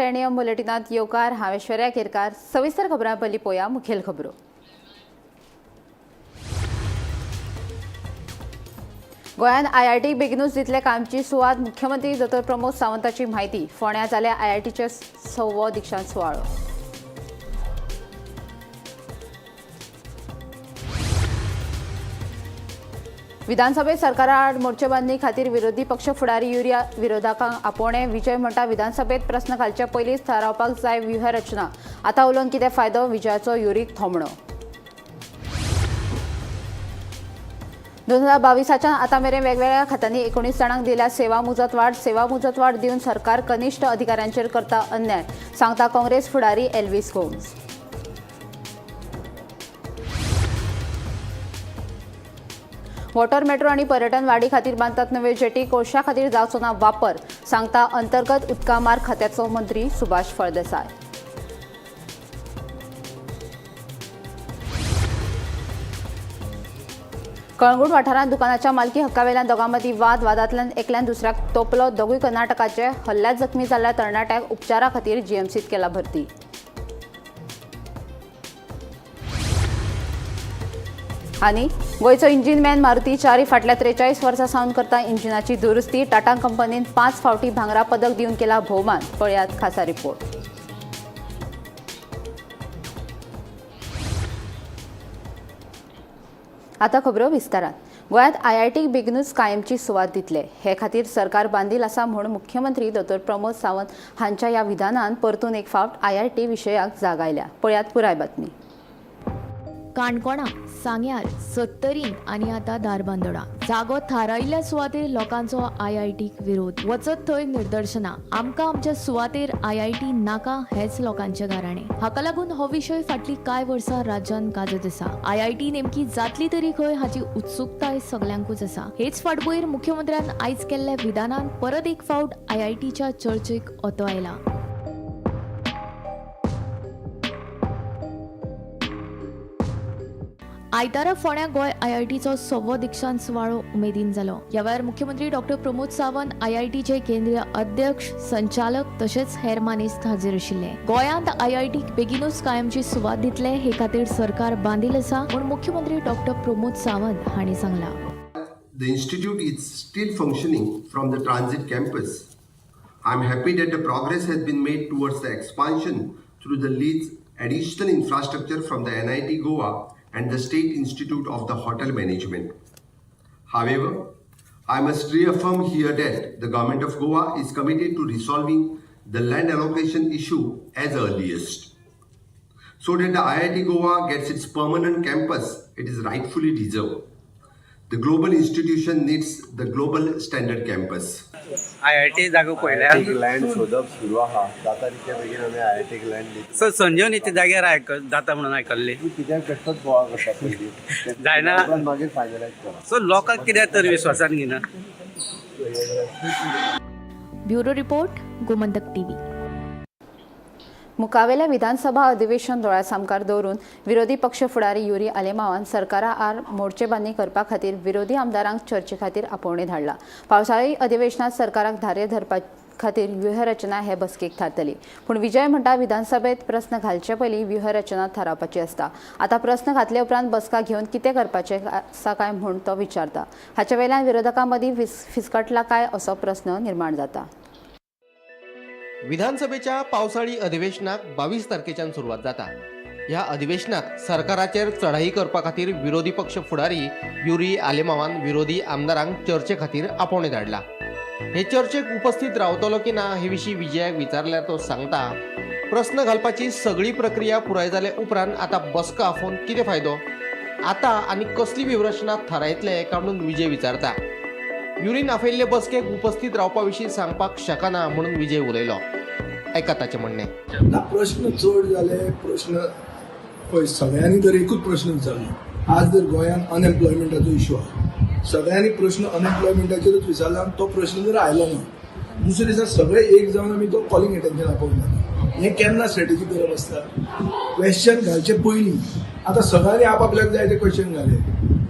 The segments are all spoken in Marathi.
10 बुलेटिनात येवकार हांव ऐश्वर्या केरकार। सविस्तर खबरां पयलीं पळोवया मुखेल खबरो। गोंयांत IIT बेगीनूच दितले कामची सुवात। मुख्यमंत्री डॉ प्रमोद सावंताची म्हायती। फोंड्यां जाल्या IITचे 6वो दिक्षांत सुवाळो। विधानसभेत सरकारा आड मोर्चेबंदी खातीर विरोधी पक्ष फुडारी युरिया विरोधकांक आपोवणे। विजय म्हणटा विधानसभेत प्रस्न घालचे पयलींच थारावपाक जाय व्यूहरचना। आतां उलोवन कितें फायदो, विजयाचो युरीक थोमणो। 2022च्यान आतां मेरेन वेगवेगळ्या खात्यांनी 19 जाणांक दिल्या सेवा मुजतवाड। सेवा मुजतवाड दिवन सरकार कनिश्ठ अधिकाऱ्यांचेर करता अन्याय, सांगता काँग्रेस फुडारी एल्विस गोम्स। वॉटर मेट्रो आनी पर्यटन वाडी खातीर बांदतात नवे जेटी। कोळशा खातीर जावचो ना वापर, सांगता अंतर्गत उदका मार्ग खात्याचो मंत्री सुभाष फळदेसाय। कळंगूट वाठारांत दुकानाच्या मालकी हक्कावेल्यान दोगां मदीं वादांतल्यान एकल्यान दुसऱ्याक तोपलो। दोगूय कर्नाटकाचे। हल्ल्यांत जखमी जाल्ल्या तरणाट्याक उपचारा खातीर GMCत केला भरती। आनी गोंयचो इंजीन मॅन मारुती च्यारी फाटल्या 43 वर्सां सावन करता इंजिनाची दुरुस्ती। टाटा कंपनीन 5 फावटी भांगरा पदक दिवन केला भोवमान। पळयात खासा रिपोर्ट। आतां खबरो विस्तारात। गोंयांत IITक बेगीनूच कायमची सुवात दितले, हे खातीर सरकार बांदील आसा म्हूण मुख्यमंत्री डॉ प्रमोद सावंत हांच्या ह्या विधानान परतून एक फावट IIT विशयाक जाग आयल्या। पळयात पुराय बातमी। काणकोणा, सांग्यार, सत्तरीन आनी आतां धारबांदोडा जागो थारायिल्ल्या सुवातेर लोकांचो IITक विरोध। वचत थंय निदर्शनां। आमकां आमच्या सुवातेर IIT नाका हेच लोकांचे गाराणे। हाका लागून हो विशय फाटली कांय वर्सां राज्यांत गाजत आसा। IIT नेमकी जातली तरी खंय हाची उत्सुकताय सगल्यांकूच आसा। हेच फाटभुंयेर मुख्यमंत्र्यान आयज केल्ल्या विधानान परत एक फावट IITच्या चर्चेक ओतो आयला। आयतारा फोंड्या गोंय IITचो 6वो दिक्षांत सुवाळो उमेदीन जालो। ह्या वेळार मुख्यमंत्री डॉ प्रमोद सावंत, IITचे केंद्रीय अध्यक्ष, संचालक तशेंच हेर मानेस्त हाजीर आशिल्ले। गोंयांत IITक बेगीनूच कायमची सुवात दितले, हे खातीर सरकार बांदील आसा म्हूण मुख्यमंत्री डॉ प्रमोद सावंत हांणी सांगला। The institute is still functioning from the transit campus. I am happy that the progress has been made towards the expansion through the Leeds additional infrastructure from the NIT Goa and the State Institute of the Hotel Management. However, I must reaffirm here that the Government of Goa is committed to resolving the land allocation issue as earliest, so that the IIT Goa gets its permanent campus it is rightfully deserved. The global institution needs the global standard campus. IIT जागो पळयल्या लँड सोदप सुरू आहा जाता तितल्या बेगीन आमी IITक लँड दिता। सो संजीवनी ती जाग्यार जाता म्हणून आयकल्ली कित्याक बेश्टोच बोवाळ करता पयलीं जायना मागीर फायनलायज करा। सो लोकांक कित्याक तर विश्वासान घेना। Bureau report, Gomantak TV। मुखावेल्या विधानसभा अधिवेशन दोळ्यासामकार दवरून विरोधी पक्ष फुडारी युरी आलेमावान सरकारा आड मोर्चेबंदी करपा खातीर विरोधी आमदारांक चर्चे खातीर आपोवणे धाडला। पावसाळी अधिवेशनात सरकाराक धारेर धरपा खातीर व्यूहरचना हे बसकेक थारतली, पूण विजय म्हणटा विधानसभेत प्रस्न घालचे पयलीं व्यूहरचना थारावपाची आसता। आतां प्रस्न घातले उपरांत बसका घेवन कितें करपाचें आसा काय म्हूण तो विचारता। हाचे वेल्यान विरोधकां मदीं फिसकटला काय असो प्रस्न निर्माण जाता। विधानसभेच्या पावसाळी अधिवेशनाक 22 तारखेच्यान सुरवात जाता। ह्या अधिवेशनात सरकाराचेर चढाई करपा खातीर विरोधी पक्ष फुडारी युरी आलेमावान विरोधी आमदारांक चर्चे खातीर आपोवणे धाडला। हे चर्चेक उपस्थित रावतलो की ना हे विशीं विजयाक विचारल्यार तो सांगता, प्रस्न घालपाची सगळी प्रक्रिया पुराय जाले उपरांत आतां बसका आफोवन कितें फायदो, आतां आनी कसली व्यूहरचना थारायतले काय म्हणून विजय विचारता। युरीन आफयल्ले बसकेक उपस्थित रावपा विशीं सांगपाक शकना म्हणून विजय उलयलो। ऐका ताचें म्हणणें। प्रश्न चड जाले, प्रश्न पळय सगळ्यांनी तर एकूच प्रश्न विचारलो। आज जर गोंयांत अनएम्प्लॉयमेंटाचो इश्यू आहा, सगळ्यांनी प्रश्न अनएम्प्लॉयमेंटाचेरूच विचारला आनी तो प्रश्न जर आयलो ना, दुसरे दिसा सगळे एक जावन आमी तो कॉलिंग अटेन्शन आपोवना। हें केन्ना स्ट्रॅटेजी करप आसता? क्वेश्चन घालचे पयलीं आतां सगळ्यांनी आपापल्याक जाय ते क्वेश्चन घाले,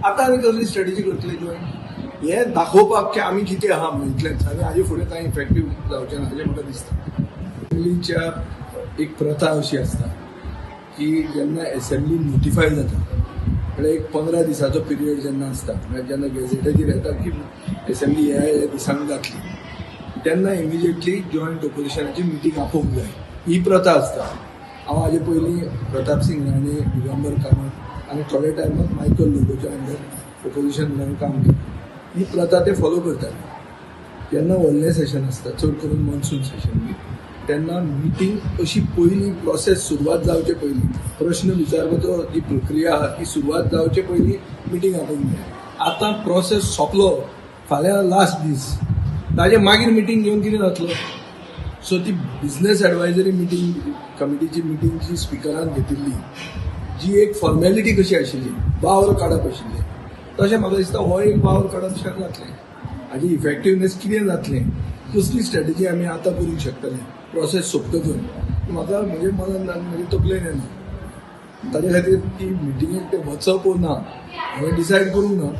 आतां आनी कसली स्ट्रॅटेजी करतले जॉयन? हे दाखोवपाक की आमी कितें आहा म्हणून इतलेंच, आनी हाजे फुडें कांय इफेक्टीव जावचें ना हाजें म्हाका दिसता। असेंब्लीच्या एक प्रथा अशी असता की जेन्ना असेंब्ली नोटिफाय जाता म्हणजे एक 15 दिसाचो पिरियड जेन्ना असता म्हणजे जेन्ना गॅझेटाचेर येता की असेंब्ली ह्या दिसांक जातली तेन्ना इमिजिएटली जॉयंट ऑपोजिशनाची मिटींग आपोवंक जाय ही प्रथा असता. हांव हाजे पयलीं प्रताप सिंग राणे दिगंबर कामत आनी थोड्या टायमाक मायकल लोबोच्या अंडर ऑपोजिशन म्हणून काम केलें. ही प्रथा ते फॉलो करताले. जेन्ना व्हडलें सेशन आसता चड करून मॉन्सून सेशन तेन्ना मिटींग अशी पयलीं प्रोसेस सुरवात जावचे पयलीं प्रश्न विचारपाचो जी प्रक्रिया आहा ती सुरवात जावचे पयलीं मिटींग आपोवंक जाय. आतां प्रोसेस सोंपलो फाल्यां लास्ट दीस ताजे मागीर मिटींग घेवन कितें जातलो. सो ती बिझनेस एडवायझरी मिटींग कमिटीची मिटींग जी स्पिकरान घेतिल्ली जी एक फॉर्मेलिटी कशी आशिल्ली वावर काडप आशिल्लें तशें म्हाका दिसता हो एक वावर काडप शक्य जातलें. हाजी इफेक्टिवनेस कितें जातलें कसली स्ट्रॅटेजी आमी आतां करूंक शकतले प्रोसेस सोंपतकच म्हाका म्हणजे मनान म्हणजे तकलेन येना. ताजे खातीर ती मिटिंगेक ते वचप ना हांवें डिसायड करूंक ना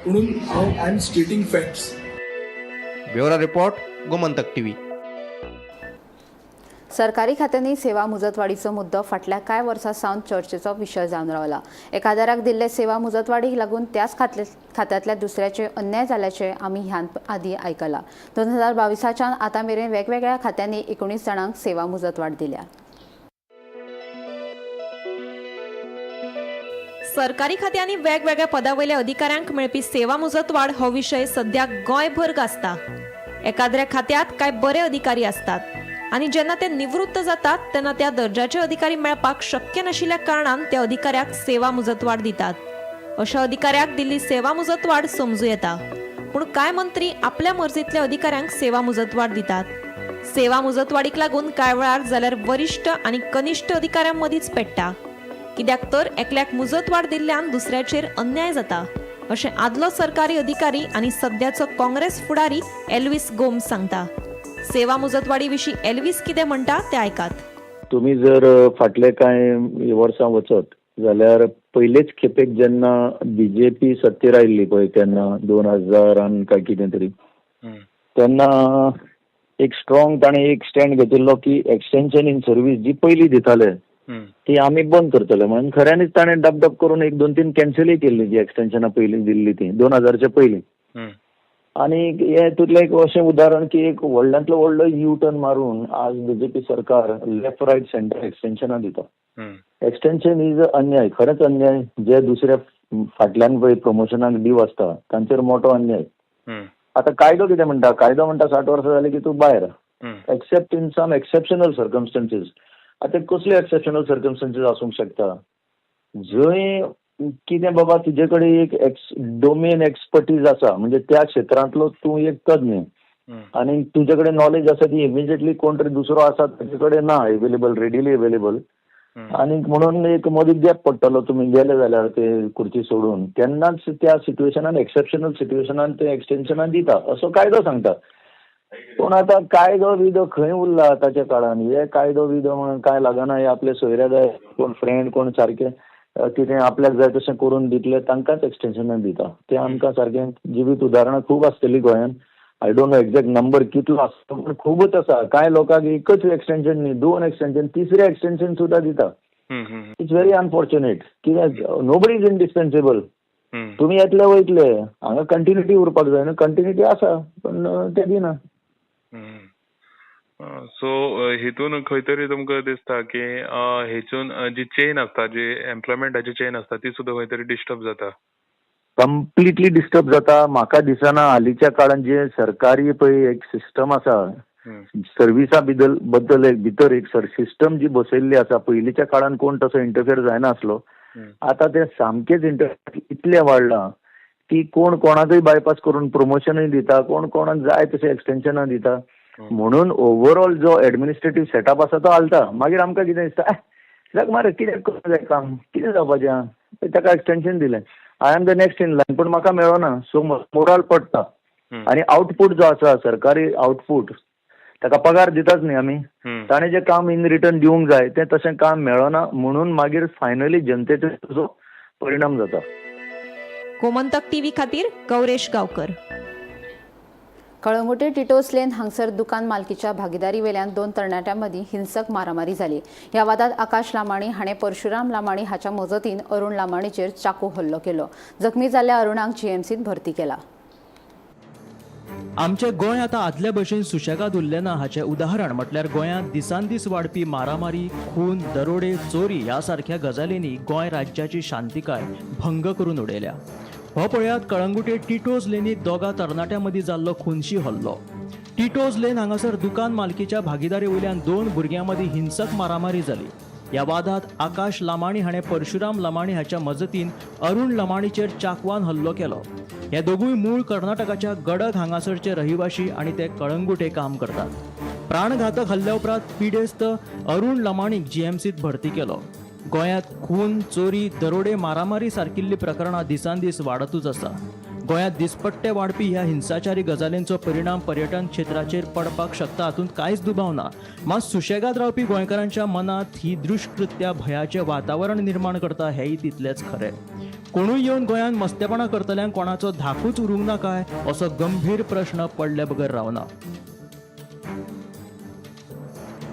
म्हणून हांव I am स्टेटिंग facts. Bureau report Gomantak TV. सरकारी खात्यांनी सेवा मुजतवाडीचो मुद्दो फाटल्या कांय वर्सां सावन चर्चेचो विशय जावन रावला. एकाद्याक दिल्ले सेवा मुजतवाडीक लागून त्याच खात्यांतल्या दुसऱ्याचे अन्याय जाल्ल्याचे आमी ह्यान आदीं आयकलां. 2022च्यान आतां मेरेन वेगवेगळ्या खात्यांनी 19 जाणांक सेवा मुजतवाड दिल्या. सरकारी खात्यांनी वेगवेगळ्या पदावयल्या अधिकाऱ्यांक मेळपी सेवा मुजतवाड हो विशय सध्या गोंयभर गाजता. एकाद्र्या खात्यांत कांय बरे अधिकारी असतात आणि जेन्ना ते निवृत्त जातात तेन्ना त्या दर्जाचे अधिकारी मेळपाक शक्य नाशिल्ल्या कारणान त्या अधिकाऱ्याक सेवा मुजतवाड दितात. अशा अधिकाऱ्याक दिल्ली सेवा मुजतवाड समजूं येता. पूण कांय मंत्री आपल्या मर्जींतल्या अधिकाऱ्यांक सेवा मुजतवाड दितात. सेवा मुजतवाडीक लागून कांय वेळार जाल्यार वरिष्ठ आनी कनिश्ठ अधिकाऱ्यां मदींच पेट्टा. कित्याक तर एकल्याक मुजतवाड दिल्ल्यान दुसऱ्याचेर अन्याय जाता अशें आदलो सरकारी अधिकारी आनी सध्याचो काँग्रेस फुडारी एल्विस गोम्स सांगता. सेवा मुजतवाडी विशीं एल्विस कितें म्हणटा तें आयकात. तुम्ही जर फाटले कांय वर्सां वचत जाल्यार पयलेच खेपेक जेन्ना बीजेपी सत्तेर आयिल्ली पळय तेन्ना 2000 काय कितें तरी तेन्ना एक स्ट्रॉंग ताणें एक स्टँड घेतिल्लो की एक्सटेंशन इन सर्वीस जी पयली दिताले ती आमी बंद करतले म्हणून खऱ्यांनीच ताणें डब करून 1-2-3 कॅन्सलय केल्ली जी एक्सटेंशनां पयलीं दिल्ली ती 2000च्या पयलीं. आणि हे तुतलें एक अशें उदाहरण की एक व्हडल्यांतलो व्हडलो यू टर्न मारून आज बीजेपी सरकार लेफ्ट रायट सेंटर एक्सटेंशनां दिता. एक्सटेंशन इज अन्याय, खरेंच अन्याय. जे दुसऱ्या फाटल्यान पळय प्रमोशनाक डीव आसता तांचेर मोठो अन्याय. आतां कायदो कितें म्हणटा, कायदो म्हणटा 60 वर्सां जाली की तूं भायर एक्सेप्ट इन सम एक्सेप्शनल सर्कमस्टन्सीस. आतां कसले एक्सेप्शनल सर्कमस्टन्सीस आसूंक शकता जंय कितें बाबा तुजे कडेन एक डोमेन एक्सपर्टीज आसा म्हणजे त्या क्षेत्रांतलो तूं एक तज्ञ आनी तुजे कडेन नॉलेज आसा ती इमिजिएटली कोण तरी दुसरो आसा ताचे कडेन ना अवेलेबल, रेडिली अवेलेबल. आनी म्हणून एक मदीं गॅप पडटलो तुमी गेले जाल्यार ते खुर्ची सोडून तेन्नाच त्या सिट्युएशनान एक्सेप्शनल सिट्युएशनान ते एक्सटेंशनां दिता असो कायदो सांगता. पूण आतां कायदो बिदो खंय उरला ताच्या काळान. हे कायदो बिदो म्हणून काय लागना. हे आपले सोयऱ्या जाय कोण फ्रेंड कोण सारके कितें आपल्याक जाय तशें करून दितले तांकांच एक्सटेंशनां दिता. ते आमकां सारकें जिवीत उदाहरणां खूब आसतलीं गोंयांत. I don't know exact number कितलो आसता पूण खूबच आसा. कांय लोकांक एकच एक्सटेंशन न्ही 2 एक्सटेंशन 3रे एक्सटेंशन सुद्दां दिता. It's very unfortunate. कित्याक नोबडी इज इंडिस्पेन्सिबल. तुमी येतले वयतले हांगा कंटिन्युटी उरपाक जाय न्हू. कंटिन्युटी आसा पण ते दिना. सो हेतून खंय तरी तुमकां दिसता की हेतून जी चेन आसता जी एम्प्लॉयमेंटाची चेन आसता ती सुद्दां खंय तरी डिस्टर्ब जाता. कंप्लिटली डिस्टर्ब जाता. म्हाका दिसना हालींच्या काळान जे सरकारी पळय एक सिस्टम आसा सर्विसा बद्दल एक भितर एक सिस्टम जी बसयल्ली आसा पयलींच्या काळान कोण तसो इंटरफियर जायनासलो. आतां ते सामकेच इंटरफियर इतलें वाडलां की कोण कोणाकय बायपास करून प्रमोशनय दिता, कोण कोणाक जाय तशें एक्सटेंशनां दिता. म्हणून ओवरऑल जो एडमिनिस्ट्रेटीव सेटअप आसा तो हालता. मागीर आमकां कितें दिसता कित्याक मरे कितें करपाक जाय काम कितें जावपाचें ताका एक्सटेंशन दिलें I am the next in line. पूण म्हाका मेळना. सो मोराल पडटा. आनी आउटपूट जो आसा सरकारी आउटपूट ताका पगार दिताच न्ही आमी. ताणें जें काम इन रिटर्न दिवंक जाय तें तशें काम मेळना म्हणून मागीर फायनली जनतेचेर तुजो परिणाम जाता. गोमंतक टीव्ही खातीर गौरेश गांवकर. कळंगुटे टिटोस लेन हांगसर दुकान मालकीच्या भागीदारी वेल्यान 2 तरणाट्यांमदी हिंसक मारामारी जाली. ह्या वादात आकाश लामाणी हाणें परशुराम लामाणी हाच्या मजतीन अरुण लामाणीचेर चाकू हल्लो केलो. जखमी जाल्ल्या अरुणाक जीएमसीत भरती केला. आमचे गोंय आतां आदले भशेन सुशेगाद उरलें ना हाचें उदाहरण म्हटल्यार गोंयांत दिसान दीस वाडपी मारामारी, खून, दरोडे, चोरी ह्या सारक्या गजालींनी गोंय राज्याची शांतिकाय भंग करून उडयल्या. हो पळयात कळंगुटे टिटोज लेनीत दोगा तरणाट्यां मदीं जाल्लो खूनशी हल्लो. टिटोज लेन हांगासर दुकान मालकीच्या भागीदारी वयल्यान 2 भुरग्यां मदीं हिंसक मारामारी जाली. ह्या वादात आकाश लामाणी हाणें परशुराम लामाणी हाच्या मजतीन अरुण लामाणीचेर चाकवान हल्लो केलो. हे दोगूय मूळ कर्नाटकाच्या गडग हांगासरचे रहिवाशी आनी ते कळंगुटे काम करतात. प्राणघातक हल्ल्या उपरांत पिडेस्त अरुण लामाणीक जीएमसीत भरती केलो. गोंयांत खून, चोरी, दरोडे, मारामारी सारकिल्लीं प्रकरणां दिसान दीस वाडतूच आसा. गोंयांत दिसपट्टे वाडपी ह्या हिंसाचारी गजालींचो परिणाम पर्यटन क्षेत्राचेर पडपाक शकता हातूंत कांयच दुबाव ना. मात सुशेगाद रावपी गोंयकारांच्या मनांत ही दुश्कृत्या भयाचें वातावरण निर्माण करता हेंय तितलेंच खरें. कोणूय येवन गोंयांत मस्तेपणां करतल्यांक कोणाचो धाकूच उरूंक ना काय असो गंभीर प्रश्न पडले बगर रावना.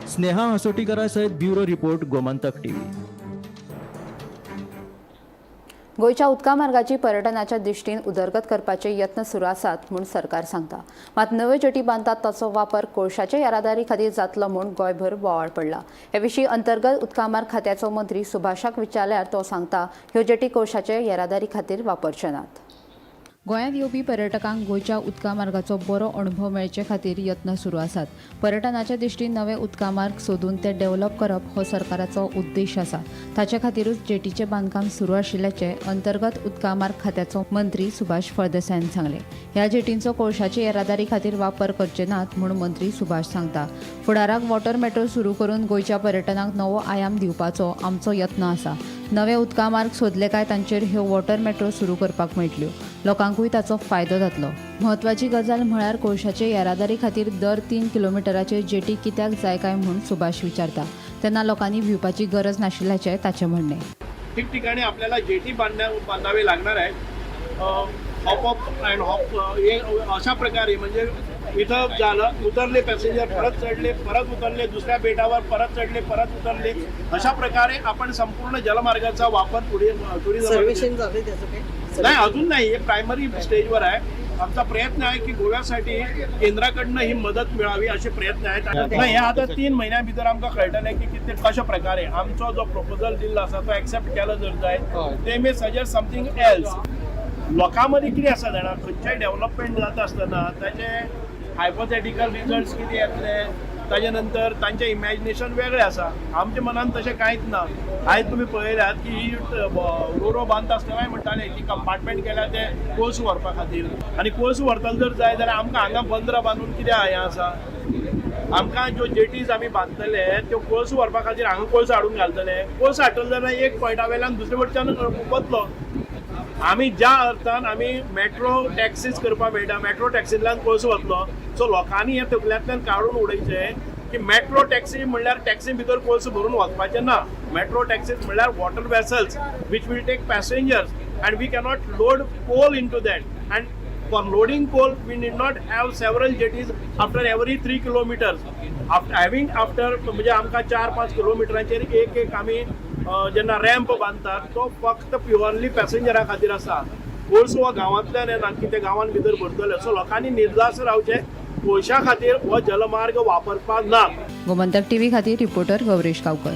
स्नेहा हसोटीकरा सयत ब्युरो रिपोर्ट, गोमंतक टीव्ही. गोयच्या उदका मार्गाची पर्यटनाच्या दृश्टीन उदरगत करपाचे यत्न सुरू आसात म्हूण सरकार सांगता. मात नव्यो जेटी बांदतात ताचो वापर कोळशाचे येरादारी खातीर जातलो म्हूण गोंयभर बोवाळ पडला. हे विशीं अंतर्गत उदका मार्ग खात्याचो मंत्री सुभाषाक विचारल्यार तो सांगता ह्यो जेटी कोळशाचे येरादारी खातीर वापरचे नात. गोंयांत येवपी पर्यटकांक गोंयच्या उदका मार्गाचो बरो अणभव मेळचे खातीर यत्न सुरू आसात. पर्यटनाच्या दृश्टीन नवे उदका मार्ग सोदून ते डेव्हलप करप हो सरकाराचो उद्देश आसा. ताचे खातीरूच जेटीचे बांदकाम सुरू आशिल्ल्याचे अंतर्गत उदका मार्ग खात्याचो मंत्री सुभाष फळदेसायान सांगले. ह्या जेटींचो कोळशाचे येरादारी खातीर वापर करचे नात म्हूण मंत्री सुभाष सांगता. फुडाराक वॉटर मेट्रो सुरू करून गोंयच्या पर्यटनाक नवो आयाम दिवपाचो आमचो यत्न आसा. नवे उदका मार्ग सोदले काय तांचेर ह्यो वॉटर मेट्रो सुरू करपाक मेळटल्यो. लोकांकूय ताचो फायदो जातलो. म्हत्वाची गजाल म्हळ्यार कोळशाचे येरादारी खातीर दर 3 किलोमिटराचेर जेटी कित्याक जाय काय म्हूण सुभाष विचारता. तेन्ना लोकांनी भिवपाची गरज नाशिल्ल्याचें ताचें म्हणणें. ठिकठिकाणी आपल्याला जेटी बांधावे लागणार आहेत. हॉप अप अँड हॉप हे अशा प्रकारे म्हणजे इथं झालं, उतरले पॅसेंजर, परत चढले, परत उतरले, दुसऱ्या बेटावर परत चढले, परत उतरले, अशा प्रकारे आपण संपूर्ण जलमार्गाचा वापर पुढे नाही, अजून नाही, हे प्रायमरी स्टेजवर आहे. आमचा प्रयत्न आहे की गोव्यासाठी केंद्राकडनं ही मदत मिळावी असे प्रयत्न आहेत. नाही, हे आता 3 महिन्या भितर आमकां कळटलें की ते कशा प्रकारे आमचो जो प्रपोजल दिल्लो आसा तो एक्सेप्ट केलो जर जायत ते मे सजेस्ट समथींग एल्स. लोकांमध्ये कितें आसा जाणा, खंयचेय डेव्हलपमेंट जाता आसतना ताचे हायपोथेटिकल रिजल्ट्स कितें येतले, ताजे नंतर तांचें इमॅजिनेशन वेगळें आसा. आमच्या मनान तशें कांयच ना. आयज तुमी पळयल्यात की ही रोडो बांदता आसतना म्हणटाले की कंपार्टमेंट केल्या ते कोळसो व्हरपा खातीर, आनी कोळसो व्हरतलो जर जाय जाल्यार आमकां हांगा बंदरां बांदून कितें हें आसा. आमकां ज्यो जेटीज आमी बांदतले त्यो कोळसो व्हरपा खातीर हांगा कोळसो हाडून घालतले. कोळसो हाडटलो जाल्यार एक पॉयंटा वयल्यान दुसरे वटच्यान वतलो. आमी ज्या अर्थान आमी मेट्रो टॅक्सीज करपाक मेळटा, मेट्रो टॅक्सींतल्यान कोळसो वतलो. सो लोकांनी हे तकल्यांतल्यान काडून उडयचें की मेट्रो टॅक्सी म्हणल्यार टॅक्सी भितर कोळसो भरून वचपाचें ना. मेट्रो टॅक्सीज म्हणल्यार water vessels which will take passengers and we cannot load coal into that. And for loading coal we need not have several jetties after every 3 kilometres. After म्हणजे आमकां 4-5 किलोमिटराचेर एक आमी जेन्ना रॅम्प बांदतात तो फक्त प्युअरली पॅसेंजरा खातीर आसा. कोळसो हो गांवांतल्यान येना की ते गांवांत भितर भरतले. सो लोकांनी निर्धास्त रावचे, कोळशा खातीर हो जलमार्ग वापरपाक ना. गोमंतक टीव्ही खातीर रिपोर्टर गौरेश गांवकर.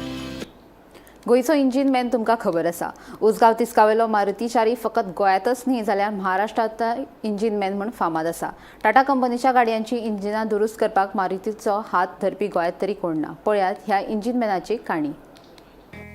गोंयचो इंजीन मॅन तुमकां खबर आसा. उसगांव तिस्कावेलो मारुती चारी फकत गोंयांतच न्ही जाल्यार महाराष्ट्रांत इंजीन मॅन म्हूण फामाद आसा. टाटा कंपनीच्या गाडयांची इंजिनां दुरुस्त करपाक मारुतीचो हात धरपी गोंयांत तरी कोण ना. पळयात ह्या इंजीन मॅनाची काणी.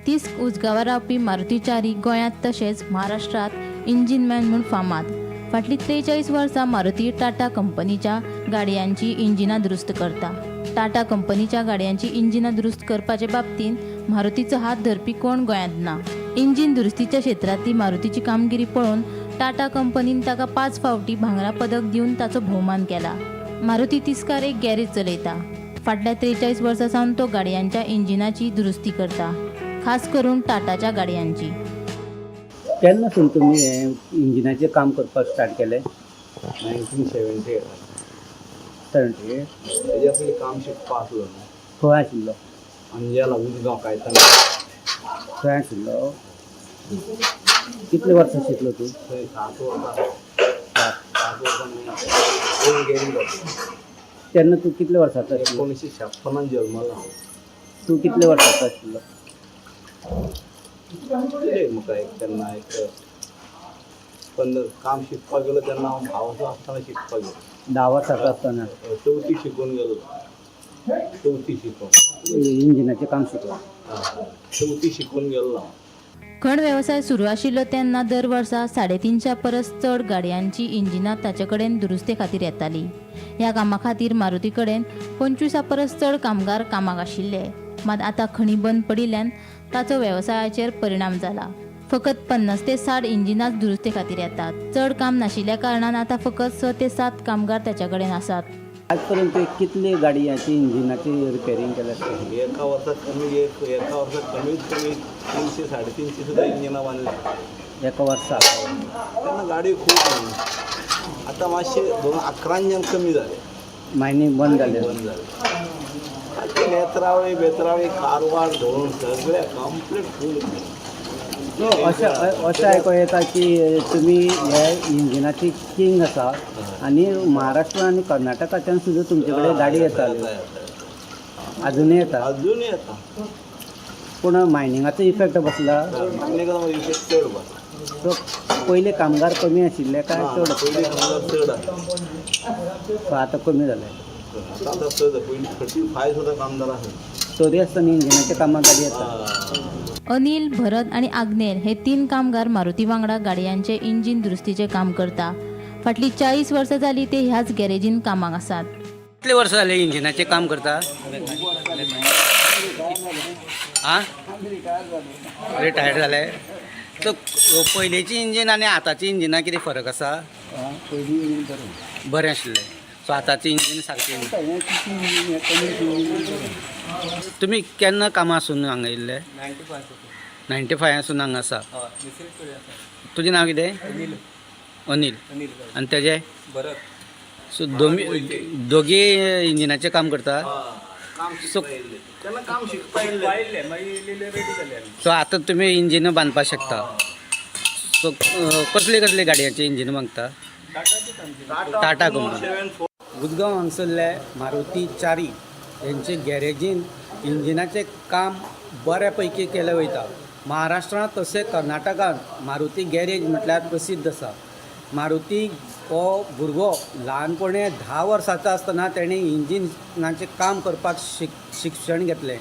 तिस्क उसगांवां रावपी मारुती चारी गोंयांत तशेंच महाराष्ट्रांत इंजीन मॅन म्हूण फामाद. फाटलीं 43 वर्सां मारुती टाटा कंपनीच्या गाडयांची इंजिनां दुरुस्त करता. टाटा कंपनीच्या गाडयांची इंजिनां दुरुस्त करपाचे बाबतींत मारुतीचो हात धरपी कोण गोंयांत ना. इंजीन दुरुस्तीच्या क्षेत्रांतली मारुतीची कामगिरी पळोवन टाटा कंपनीन ताका 5 फावटी भांगरा पदक दिवन ताचो भोवमान केला. मारुती तिस्कार एक गॅरेज चलयता. फाटल्या 43 वर्सां सावन तो गाडयांच्या इंजिनाची दुरुस्ती करता, खास करून टाटाच्या गाडयांची. केन्नासून तुमी इंजिनाचें काम करपाक स्टार्ट केलें? 1978. 78 तेजे पयलीं काम शिकपा आसलो खंय आशिल्लो अंजेला उजगांव कायतान खंय आशिल्लो कितले वर्सां शिकलो तूं थंय 7 वर्सां गेली तेन्ना तूं कितले वर्सांचो आशिल्लो 1956 जल्मला तूं कितले वर्सांचो आशिल्लो म्हाका एक तेन्ना एक पण काम शिकपाक गेलो तेन्ना हांव भावाचो आसतना शिकपाक गेलो 10 वर्सांचो आसतना चवथी शिकून गेलो चवथी शिकून इंजिनाचें काम शिकलो चवथी शिकून गेल्लो खण वेवसाय सुरू आशिल्लो तेन्ना दर वर्सा 350 परस चड गाडयांची इंजिनां ताचे कडेन दुरुस्ते खातीर येताली. ह्या कामा खातीर मारुती कडेन 25 परस चड कामगार कामाक आशिल्ले. मात आतां खणी बंद पडिल्ल्यान ताचो वेवसायाचेर परिणाम जाला. फकत 50 ते 60 इंजिनांच दुरुस्ते खातीर येतात. चड काम नाशिल्ल्या कारणान आतां फकत 6 ते 7 कामगार ताचे कडेन आसात. आज पर्यंत कितले गाडयांची इंजिनाची रिपेरिंग केल्या एका वर्सात कमीत कमी 300 350 सुद्धा इंजिनां बांदल्या एका वर्साक तेन्ना गाडयो खूब आतां मातशे 2011 कमी जाले मायनींग बंद जालें बेतरावळी कारवार धरून सगळे कंप्लीट फूल अशें आयको येता की तुमी हे इंजिनाची किंग आसा आनी महाराष्ट्र आनी कर्नाटकाच्यान सुद्दां तुमचे कडेन गाडी येताल्यो अजुनूय येता पूण मायनिंगाचो इफेक्ट बसला चड बसला सो पयलीं कामगार कमी आशिल्ले काय चड पयलीं कामगार चड सो आतां कमी जाले आतां चड पयलीं 35 सुद्दां कामदार आसले तरी आसतना इंजिनाच्या कामाक गाडी येता. अनिल, भरत आणि आग्नेल हे 3 कामगार मारुती वांगडा गाडयांचे इंजिन दुरुस्तीचे काम करता. फाटली 40 वर्सां जाली ते ह्याच गॅरेजीन कामाक आसात. कितले वर्स जाले इंजिनाचे काम करता रिटायर्ड जाले तो पयलींची इंजीन आनी आतांची इंजिनां कितें फरक आसा बरें आशिल्लें सो आतांची इंजीन सारकी तुमी केन्ना कामासून हांगा येयल्ले 95 हांगा आसा तुजें नांव कितें अनिल आनी तेजें सो दोगी इंजिनाचें काम करता सो सो आतां तुमी इंजिनां बांदपाक शकता सो कसले गाडयांचे इंजिन बांदता टाटा कंपनी उजगांव हांगसरले मारुती चारी हेंचे गॅरेजीन इंजिनाचें काम बऱ्या पैकी केलें वयता. महाराष्ट्रांत तशें कर्नाटकांत मारुती गॅरेज म्हटल्यार प्रसिद्ध आसा. मारुती हो भुरगो ल्हानपणी 10 वर्सांचो आसतना तेणें इंजिनाचें काम करपाक शिक्षण घेतलें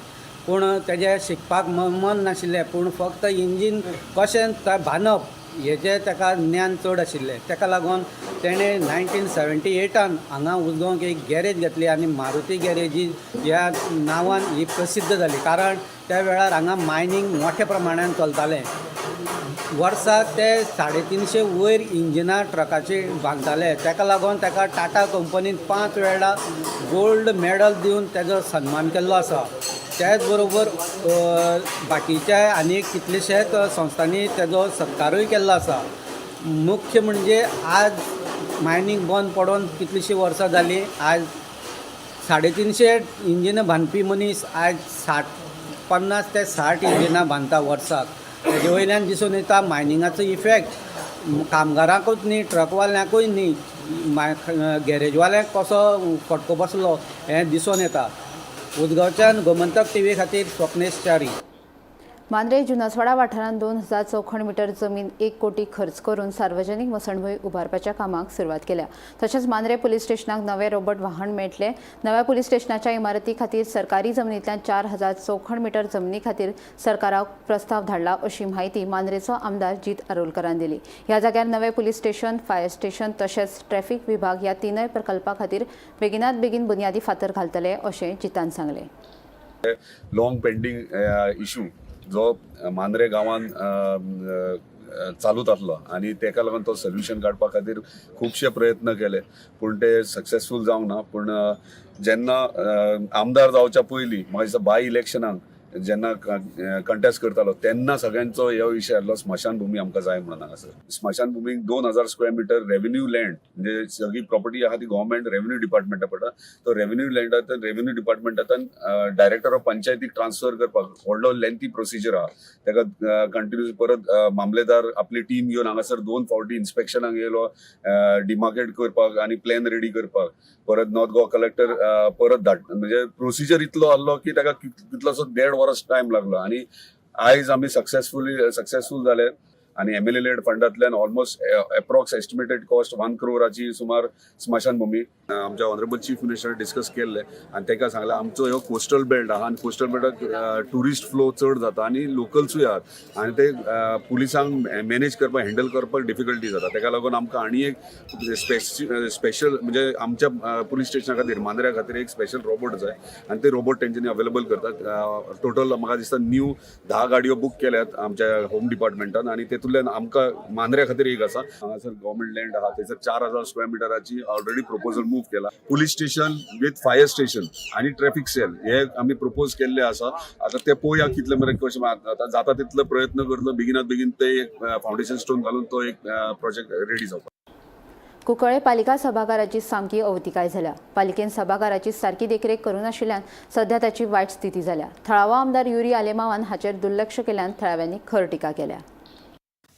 पूण तेजें शिकपाक मन नाशिल्लें पूण फक्त इंजीन कशें बांदप हेजें ताका ज्ञान चड आशिल्लें ताका लागून तेणें 1978 हांगा उजगांवक एक गॅरेज घेतली आनी मारुती गॅरेजी ह्या नांवान ही प्रसिद्ध जाली कारण त्या वेळार हांगा मायनींग मोठ्या प्रमाणान चलतालें. वर्साक ते 350 वयर इंजिनां ट्रकाची बांदताले ताका लागून ताका टाटा कंपनीन 5 वेळा गोल्ड मॅडल दिवन ताजो सन्मान केल्लो आसा. त्याच बरोबर बाकीच्या आनी कितलेशेच संस्थांनी ताजो सत्कारूय केल्लो आसा. मुख्य म्हणजे आज मायनींग बंद पडून कितलीशीं वर्सां जालीं आज 350 इंजिनां बांदपी मनीस आज 50 ते 60 इंजिनां बांदता वर्साक. तेजे वयल्यान दिसून येता मायनिंगाचो इफेक्ट कामगारांकूच न्ही ट्रकवाल्यांकूय न्ही गॅरेजवाल्यांक कसो फटको बसलो हें दिसून येता. उजगांवच्यान गोमंतक टीव्ही खातीर स्वप्नेश च्यारी. मांद्रे जुनासवाडा वाठारांत 2000 चौखण मीटर जमीन 1 कोटी खर्च करून सार्वजनीक वसणभूंय उबारपाच्या कामाक सुरवात केल्या. तशेंच मांद्रे पुलीस स्टेशनाक नवे रोबोट वाहन मेळटले. नव्या पुलीस स्टेशनाच्या इमारती खातीर सरकारी जमनींतल्यान 4000 चौखण मीटर जमनी खातीर सरकाराक प्रस्ताव धाडला अशी माहिती मांद्रेचो आमदार जीत आरोलकरान दिली. ह्या जाग्यार नवे पुलीस स्टेशन, फायर स्टेशन तशेंच ट्रॅफिक विभाग ह्या तिनय प्रकल्पा खातीर बेगिनात बेगीन बुनयादी फातर घालतले अशें जितान सांगलें. लॉंग पेंडींग इशू जो मांद्रे गांवांत चालूच आसलो आनी ताका लागून तो सोल्युशन काडपा खातीर खुबशे प्रयत्न केले पूण ते सक्सेसफूल जावंक ना. पूण जेन्ना आमदार जावच्या पयलीं म्हाका दिसता बाय इलेक्शनाक जेन्ना कंटेस्ट करतालो तेन्ना सगळ्यांचो ह्यो विशय आसलो स्मशानभूमी आमकां जाय म्हणून हांगासर. स्मशानभूमीक 2000 स्क्वेअर मिटर रेव्हेन्यू लँड म्हणजे सगळी प्रॉपर्टी आहा ती गव्हर्नमेंट रेव्हेन्यू डिपार्टमेंटा पडटा. तो रेव्हेन्यू लँडांतल्यान रेव्हेन्यू डिपार्टमेंटांतल्यान डायरेक्टर ऑफ पंचायतीक ट्रान्सफर करपाक व्हडलो लेंथी प्रोसिजर आहा. ताका कंटिन्यूस परत मामलेदार आपली टीम घेवन हांगासर 2 फावटी इन्स्पेक्शनाक गेलो, डिमार्केट करपाक आनी प्लॅन रेडी करपाक. परत नॉर्थ गोवा कलेक्टर परत धाड म्हणजे प्रोसिजर इतलो आसलो की ताका कितलोसो 1.5 वरां टायम लागलो आनी आयज आमी सक्सेसफूल जाले आणि MLA लेड फंडांतल्यान ऑलमोस्ट अप्रॉक्स एस्टिमेटेड कॉस्ट 1 करोडाची सुमार स्मशानभूमी आमच्या ऑनरेबल चीफ मिनिस्टर डिस्कस केल्ले आणि ताका सांगलें आमचो ह्यो कोस्टल बेल्ट आहा आणि कोस्टल बेल्टाक टुरिस्ट फ्लो चड जाता आणि लोकल्सूय आहात आणि ते पुलिसांक मॅनेज करपाक हँडल करपाक डिफिकल्टी जाता. ताका लागून आमकां आनी एक स्पेशल म्हणजे आमच्या पुलीस स्टेशना खातीर मांद्र्या खातीर एक स्पेशल रोबोट जाय आणि ते रोबोट तेंच्यांनी अवेलेबल करतात. टोटल म्हाका दिसता न्यू 10 गाडयो बुक केल्यात आमच्या होम डिपार्टमेंटान आणि तेतूंतल्यान आमकां मांद्र्या खातीर एक आसा. हांगासर गव्हर्नमेंट लँड आहा थंयसर 4000 स्क्वेअर मिटराची ऑलरेडी प्रपोजल मूव केला. Police station with fire station आणि ट्रॅफिक सेल हे आमी प्रपोज केल्ले आसा. आता ते पळोवया कितले मेरेन कशें आता जाता तितलो प्रयत्न करतलो बेगिनात बेगीन ते एक फावंडेशन स्टोन घालून तो एक प्रोजेक्ट रेडी जावपाक. कुंकळे पालिका सभाघराची सामकी अवतिकाय झाल्या. पालिकेन सभाघराची सारकी देखरेख करूं नाशिल्ल्यान सध्या ताची वायट स्थिती झाल्या. थळावो आमदार युरी आलेमावान हाचेर दुर्लक्ष केल्यान थळाव्यांनी खर टिका केल्या.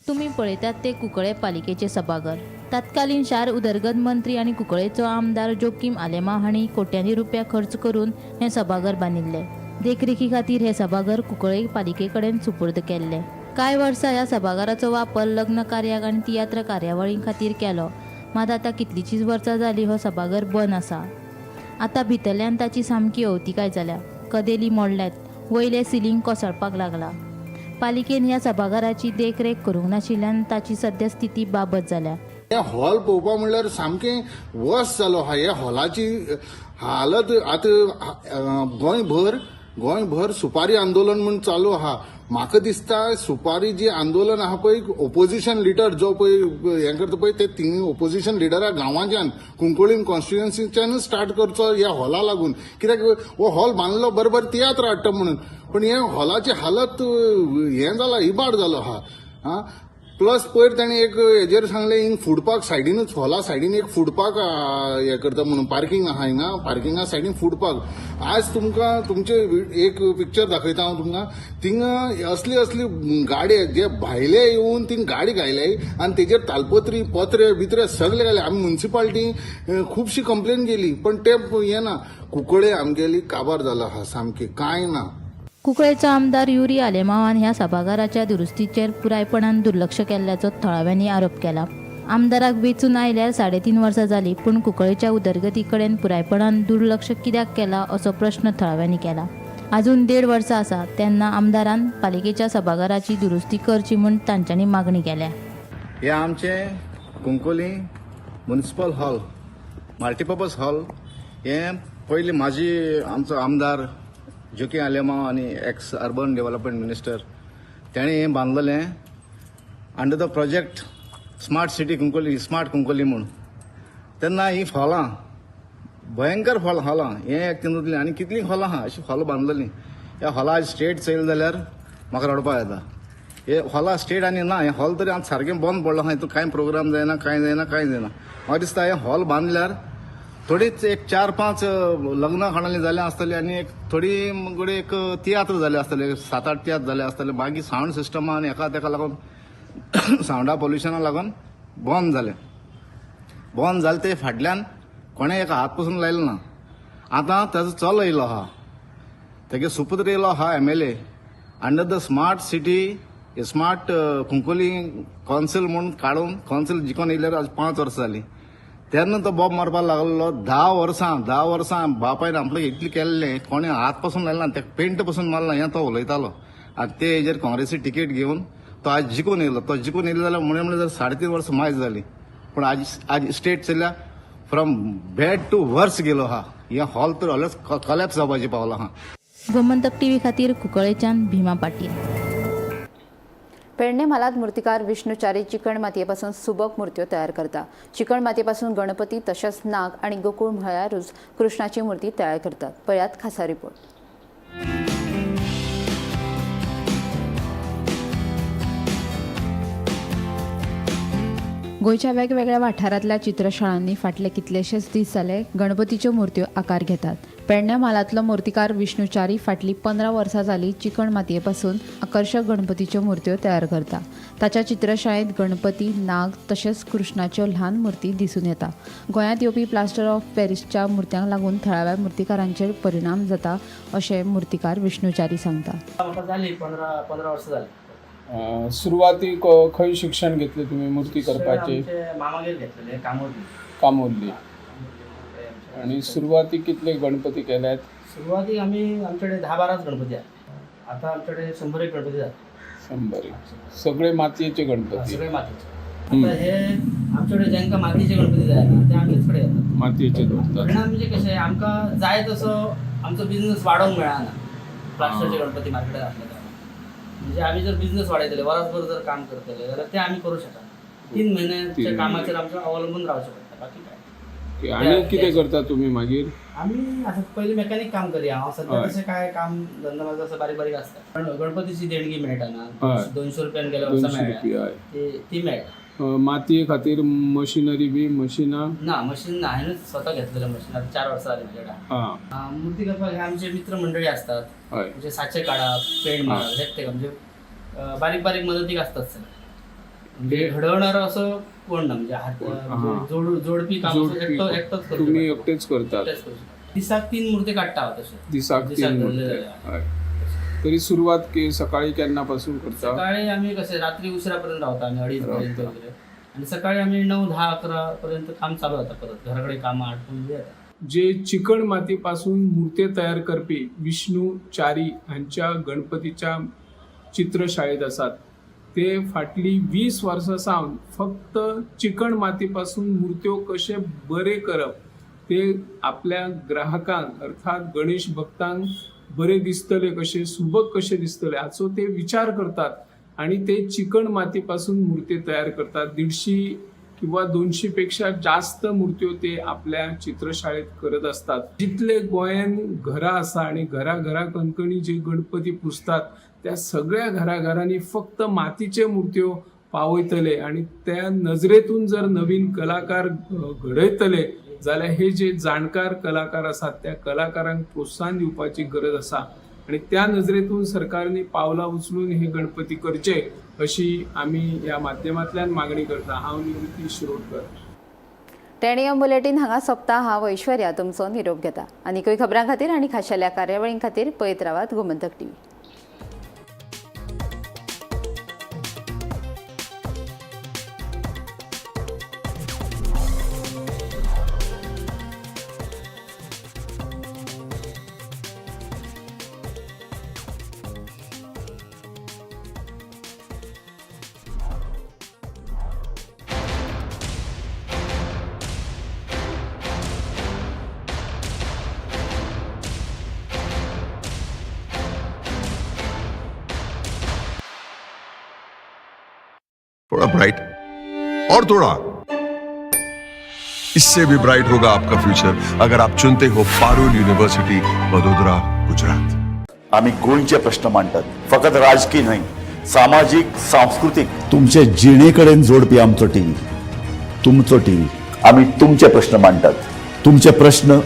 तुम्ही पळयतात ते कुंकळे पालिकेचे सभाघर. तत्कालीन शार उदरगत मंत्री आणि कुंकळेचो आमदार जोकीम आलेमा हांणी कोट्यांनी रुपया खर्च करून हे सभाघर बांदिल्ले. देखरेखी खातीर हे सभाघर कुंकळे पालिके कडेन सुपूर्द केल्ले. कांय वर्सां ह्या सभाघराचो वापर लग्न कार्याक आनी तियात्र कार्यावळीं खातीर केलो. मात आतां कितलींशींच वर्सां जालीं हो सभाघर बंद आसा. आतां भितरल्यान ताची सामकी अवतिकाय जाल्या. कदेली मोडल्यात, वयले सिलींग कोसळपाक लागला. पालिकेन ह्या सभाघराची देखरेख करूंक नाशिल्ल्यान ताची सद्या स्थिती बाबत जाल्या. हे हॉल पळोवपा म्हणल्यार सामकें वस जालो आहा. ह्या हॉलाची हालत आतां गोंयभर सुपारी आंदोलन म्हूण चालू आहा. म्हाका दिसता सुपारी जी आंदोलन आहा पळय ओपोजिशन लिडर जो पळय हें करता पळय ते तिंग ओपोजिशन लिडरा गांवांच्यान कुंकळीम कॉन्स्टिट्युएन्सीच्यान स्टार्ट करचो ह्या हॉला लागून. कित्याक हो हॉल बांदलो बरोबर तियात्र हाडटा म्हणून, पण हे हॉलाची हालत हें जाला इबाड जालो आहा. प्लस पयर ताणें एक हेजेर सांगलें हिंग फूड पार्क सायडीनूच हॉला सायडीन एक फूड पार्क हें करता म्हणून पार्किंग आहा हिंगा पार्किंगा सायडीन फूड पार्क. आज तुमकां तुमचे एक पिक्चर दाखयता हांव तुमकां. थिंग असली गाडी जे भायले येवन थिंग गाडी घायल्याय आनी तेजेर तालपत्री पत्रे बित्रे सगळे घाले. आमी म्युन्सिपालिटी खुबशी कंप्लेन केली पण ते हें ना. कुंकळे आमगेली काबार जाला आहा सामकी कांय ना. कुंकळेचो आमदार युरी आलेमावान ह्या सभाघराच्या दुरुस्तीचेर पुरायपणान दुर्लक्ष केल्ल्याचो थळाव्यांनी आरोप केला. आमदाराक वेचून आयल्यार 3.5 वर्सां जाली पूण कुंकळेच्या उदरगती कडेन पुरायपणान दुर्लक्ष कित्याक केला असो प्रश्न थळाव्यांनी केला. अजून 1.5 वर्सां आसा तेन्ना आमदारान पालिकेच्या सभाघराची दुरुस्ती करची म्हूण तांच्यांनी मागणी केल्या. हे आमचे Cuncolim municipal hall multipurpose hall हे पयलीं आमचो आमदार जोकी आलेमा आणि एक्स अर्बन डेव्हलपमेंट मिनिस्टर ताणें हें बांदलेलें under the project smart city Cuncolim smart Cuncolim म्हूण. तेन्ना ही हॉलां भयंकर हॉलां हें एक तितूंतलीं आनी कितलीं हॉलां आहा अशीं हॉलां बांदलेलीं. ह्या हॉला स्टेट चयली जाल्यार म्हाका रडपा येता. हे हॉला स्टेट आनी ना हे हॉल तरी आतां सारकें बंद पडलो आहा. हितून कांय प्रोग्राम जायना कांय जायना. म्हाका दिसता हे हॉल बांदल्यार थोडीच एक 4-5 लग्न खाणाली जाले आसतली आनी एक थोडी कडेन एक तियात्र जाले आसतले 7-8 तियात्र जाले आसतले. मागीर सावंड सिस्टमा आनी तेका लागून सावंडा पोल्युशना लागून बंद जाले ते फाटल्यान कोणें एका हात पसून लायलो ना. आतां ताजो चलो येयलो आहा तेगे सुपुत्र येयलो आहा MLA under the smart city smart Cuncolim council म्हणून काडून कौन्सिल जिखून येयल्यार आज 5 वर्सां जालीं. तेन्ना तो बॉब मारपाक लागलो. 10 वर्सां बापायन आपल्याक इतलें केल्लें कोणें हात पासून लायलो ना. तेका पेंट पासून मारला हें तो उलयतालो. आनी ते हेजेर काँग्रेसी तिकेट घेवन तो आज जिखून येयलो. तो जिखून येयलो जाल्यार म्हणून जर 3.5 वर्सां मायज जाली. पूण आज स्टेट चल्ल्या फ्रॉम बॅड टू वर्स गेलो आहा. हे हॉल तर ऑलवेज कलॅप्स जावपाची पावलो आहा. गोमंतक TV खातीर कुंकळेच्यान भीमा पाटील. पेडणे म्हालात मूर्तिकार विष्णुचारी चिकण मातयेपासून सुबक मूर्त्यो तयार करता. चिकण मातयेपासून गणपती तशेंच नाग आणि गोकुळ म्हळ्यारूच कृष्णाची मूर्ती तयार करतात. पळयात खासा रिपोर्ट. गोंयच्या वेगवेगळ्या वाठारांतल्या चित्रशाळांनी फाटले कितलेशेच दीस जाले गणपतीच्यो मुर्त्यो आकार घेतात. पेडण्या म्हालांतलो मुर्तीकार विष्णू च्यारी फाटलीं 15 वर्सां जालीं चिकण मातये पासून आकर्शक गणपतीच्यो मुर्त्यो तयार करता. ताच्या चित्रशाळेंत गणपती, नाग तशेंच कृष्णाच्यो ल्हान मुर्ती दिसून येता. गोंयांत येवपी प्लास्टर ऑफ पॅरिसच्या मुर्त्यांक लागून थळाव्या मुर्तीकारांचेर परिणाम जाता अशें मुर्तीकार विष्णू च्यारी सांगता. म्हाका जाली 15 वर्सां जाली. सुरवातीक खंय शिक्षण घेतलें तुमी मूर्ती करपाचें? मामागेर घेतलेले कामोर्ली. आणि सुरवातीक कितले गणपती केल्यात? सुरवातीक आमी आमचे कडेन 10-12 गणपती आहा. आतां आमचे कडेन 100 गणपती जातात. 100 सगळे मातयेचे गणपती? सगळे मातयेचे. आता हे आमचे कडेन जांकां मातयेचे गणपती जाय ना ते आमचेच कडेन येतात. मातयेचे दवरतात. परिणाम म्हणजे कशें आमकां जाय तसो आमचो बिझनस वाडोवंक मेळना प्लास्टरचे गणपती मार्केटात आसले कारणान. म्हणजे आमी जर बिझनस वाडयतले वरासभर जर काम करतले जाल्यार ते आमी करूं शकना. 3 म्हयन्याच्या कामाचेर आमकां अवलंबून रावचें पडटा. बाकी काय आणि कितें करता तुमी मागीर? आमी आतां पयलीं मेकॅनीक काम करी. हांव सद्या तशें काय काम धंदो म्हाजो असो बारीक बारीक आसता. पण गणपतीची देणगी मेळटा ना 200 रुपयान गेल्या वर्सा मेळ्ळ्या ती मेळटा. मातये खातीर मशिनरी बी मशिनां? ना मशीन ना. हांवेंच स्वता घेतलेलें मशीन. आतां 4 वर्सां जालीं म्हजे कडेन. मुर्ती करपाक हे आमचे मित्र मंडळी असतात. म्हणजे साचे काडप, पेंट मारप हेच ते म्हणजे बारीक बारीक मदतीक असतात सगळे. म्हणजे घडवणारो असो कोण ना. म्हणजे हात जोडपी काम एकटोच करता. तुम्ही एकटेच करतात? दिसाक 3 मुर्ती काडटा हांव तशें. दिसाक 3 मुर्ती. तरी सुरवात सकाळी केन्ना पासून करता? सकाळी आमी कशें रात्री उशिरापर्यंत रावता आमी 2:30 पर्यंत वगैरे. आणि सकाळी आमी 9-10-11 पर्यंत काम चालू जाता. परत घरा कडेन कामां आटपून येता. जे चिकण मातीपासून मूर्ती तयार करपी विष्णू च्यारी हांच्या गणपतीच्या चित्रशाळेत आसात ते फाटली 20 वर्सां सावन फक्त चिकण मातीपासून मुर्त्यो कशे बरे करप ते आपल्या ग्राहकांक अर्थात गणेश भक्तांक बरे दिसतले कशे, सुबक कशे दिसतले हाचो ते विचार करतात. आणि ते चिकण मातीपासून मुर्त्यो तयार करतात. 150 किंवा 200 पेक्षा जास्त मुर्त्यो ते आपल्या चित्रशाळेत करत असतात. जितले गोंयान घरां आसा आणि घरा कणकणी जे गणपती पुजतात त्या सगळ्या घरांनी फक्त मातीचे मुर्त्यो पावयतले आणि त्या नजरेतून जर नवीन कलाकार घडयतले जाल्यार हे जे जाणकार कलाकार आसात त्या कलाकारांक प्रोत्साहन दिवपाची गरज आसा. आणि त्या नजरेतून सरकारने पावलां उचलून हे गणपती करचे अशी आमी ह्या माध्यमांतल्यान मागणी करता. हांव निवृत्ती शिरोडकर. टेणियम बुलेटीन हांगा सोंपता. हांव ऐश्वर्या तुमचो निरोप घेता. आनीकूय खबरां खातीर आनी खाशेल्या कार्यावळीं खातीर पळयत रावात गोमंतक TV. थोड़ा ब्राइट और थोड़ा, इससे भी ब्राइट होगा आपका फ्यूचर अगर आप चुनते हो पारुल यूनिवर्सिटी वडोदरा गुजरात. आम्ही गोंयचे प्रश्न मांडतात. फकत राजकीय नाही, सामाजिक सांस्कृतिक तुमचे जिणेकडेन जोडपी आमचो टीव्ही, तुमचो टीव्ही. आम्ही तुमचे प्रश्न मांडतात. तुमचे प्रश्न